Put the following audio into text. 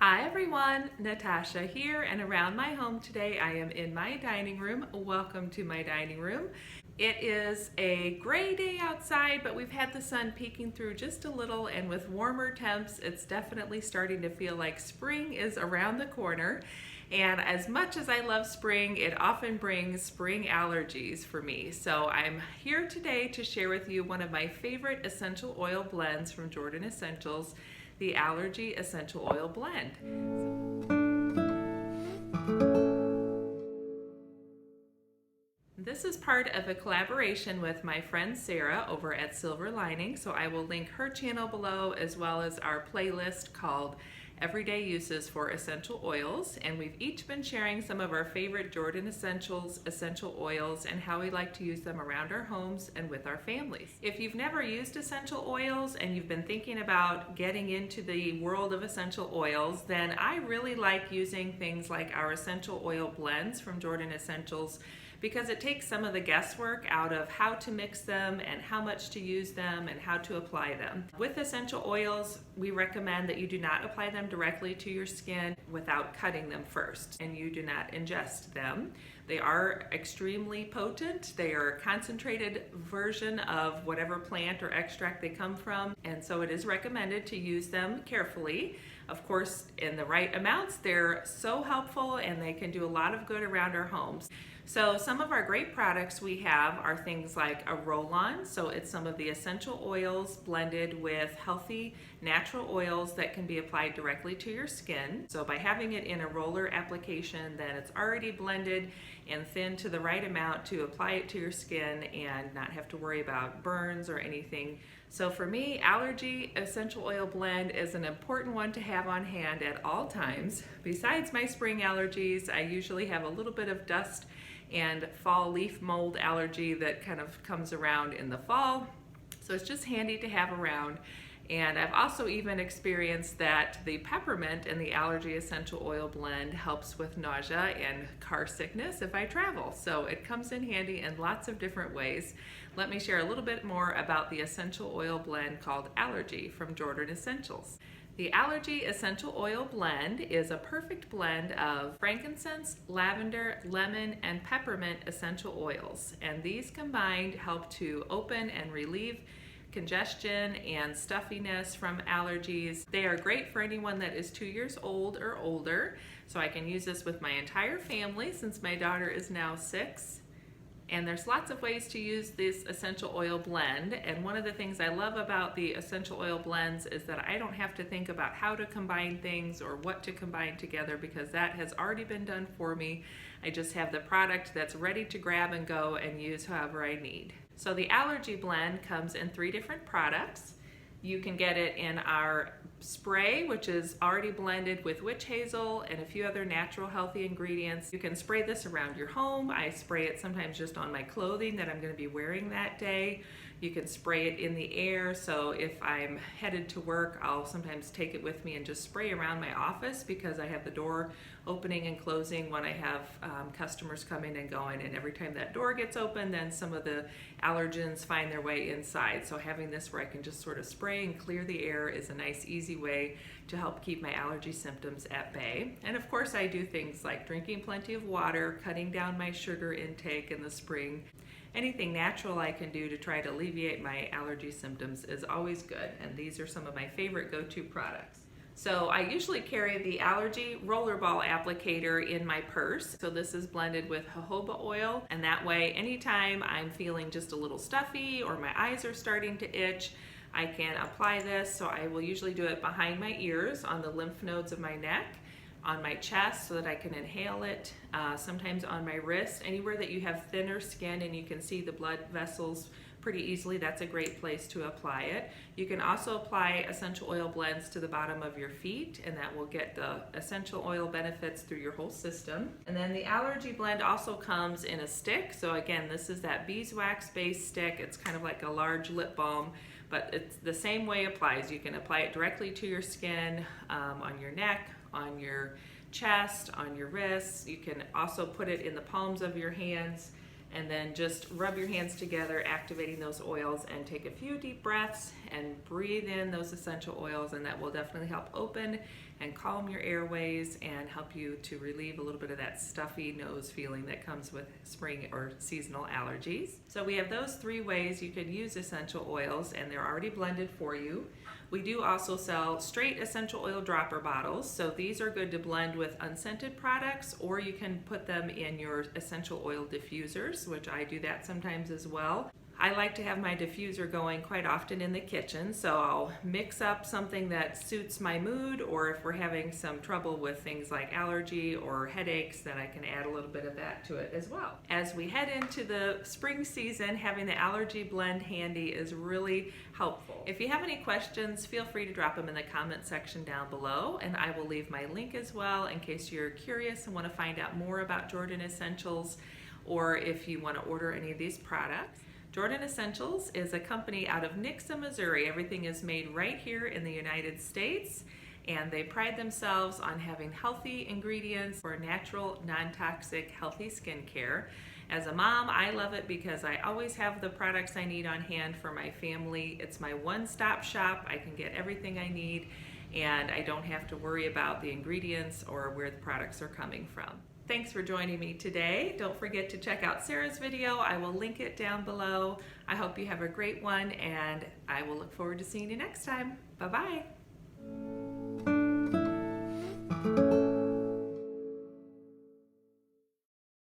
Hi everyone, Natasha here, and around my home today I am in my dining room. Welcome to my dining room. It is a gray day outside, but we've had the sun peeking through just a little, and with warmer temps, it's definitely starting to feel like spring is around the corner. And as much as I love spring, it often brings spring allergies for me. So I'm here today to share with you one of my favorite essential oil blends from Jordan Essentials, the Allergy Essential Oil Blend. This is part of a collaboration with my friend Sarah over at Silver Lining, so I will link her channel below as well as our playlist called Everyday Uses for Essential Oils, and we've each been sharing some of our favorite Jordan Essentials essential oils and how we like to use them around our homes and with our families. If you've never used essential oils and you've been thinking about getting into the world of essential oils, then I really like using things like our essential oil blends from Jordan Essentials, because it takes some of the guesswork out of how to mix them and how much to use them and how to apply them. With essential oils, we recommend that you do not apply them directly to your skin without cutting them first, and you do not ingest them. They are extremely potent. They are a concentrated version of whatever plant or extract they come from, and so it is recommended to use them carefully. Of course, in the right amounts, they're so helpful and they can do a lot of good around our homes. So some of our great products we have are things like a roll-on. So it's some of the essential oils blended with healthy natural oils that can be applied directly to your skin. So by having it in a roller application, then it's already blended and thinned to the right amount to apply it to your skin and not have to worry about burns or anything. So for me, Allergy Essential Oil Blend is an important one to have on hand at all times. Besides my spring allergies, I usually have a little bit of dust and fall leaf mold allergy that kind of comes around in the fall. So it's just handy to have around. And I've also even experienced that the peppermint in the Allergy Essential Oil Blend helps with nausea and car sickness if I travel. So it comes in handy in lots of different ways. Let me share a little bit more about the essential oil blend called Allergy from Jordan Essentials. The Allergy Essential Oil Blend is a perfect blend of frankincense, lavender, lemon, and peppermint essential oils. And these combined help to open and relieve congestion and stuffiness from allergies. They are great for anyone that is 2 years old or older. So I can use this with my entire family since my daughter is now 6. And there's lots of ways to use this essential oil blend. And one of the things I love about the essential oil blends is that I don't have to think about how to combine things or what to combine together, because that has already been done for me. I just have the product that's ready to grab and go and use however I need. So the Allergy blend comes in 3 different products. You can get it in our spray, which is already blended with witch hazel and a few other natural healthy ingredients. You can spray this around your home. I spray it sometimes just on my clothing that I'm going to be wearing that day. You can spray it in the air, so if I'm headed to work, I'll sometimes take it with me and just spray around my office, because I have the door opening and closing when I have customers coming and going, and every time that door gets open, then some of the allergens find their way inside. So having this where I can just sort of spray and clear the air is a nice, easy way to help keep my allergy symptoms at bay. And of course, I do things like drinking plenty of water, cutting down my sugar intake in the spring. Anything natural I can do to try to alleviate my allergy symptoms is always good, and these are some of my favorite go-to products. So I usually carry the Allergy Rollerball applicator in my purse. So this is blended with jojoba oil, and that way anytime I'm feeling just a little stuffy or my eyes are starting to itch, I can apply this. So I will usually do it behind my ears, on the lymph nodes of my neck, on my chest so that I can inhale it, sometimes on my wrist, anywhere that you have thinner skin and you can see the blood vessels pretty easily. That's a great place to apply it. You can also apply essential oil blends to the bottom of your feet, and that will get the essential oil benefits through your whole system. And then the Allergy blend also comes in a stick. So again, this is that beeswax based stick. It's kind of like a large lip balm, but it's the same way applies. You can apply it directly to your skin, on your neck, on your chest, on your wrists. You can also put it in the palms of your hands and then just rub your hands together, activating those oils, and take a few deep breaths and breathe in those essential oils, and that will definitely help open and calm your airways and help you to relieve a little bit of that stuffy nose feeling that comes with spring or seasonal allergies. So we have those 3 ways you could use essential oils, and they're already blended for you. We do also sell straight essential oil dropper bottles, so these are good to blend with unscented products, or you can put them in your essential oil diffusers, which I do that sometimes as well. I like to have my diffuser going quite often in the kitchen, so I'll mix up something that suits my mood, or if we're having some trouble with things like allergy or headaches, then I can add a little bit of that to it as well. As we head into the spring season, having the allergy blend handy is really helpful. If you have any questions, feel free to drop them in the comment section down below, and I will leave my link as well in case you're curious and want to find out more about Jordan Essentials, or if you want to order any of these products. Jordan Essentials is a company out of Nixa, Missouri. Everything is made right here in the United States, and they pride themselves on having healthy ingredients for natural, non-toxic, healthy skincare. As a mom, I love it because I always have the products I need on hand for my family. It's my one-stop shop. I can get everything I need, and I don't have to worry about the ingredients or where the products are coming from. Thanks for joining me today. Don't forget to check out Sarah's video. I will link it down below. I hope you have a great one, and I will look forward to seeing you next time. Bye-bye.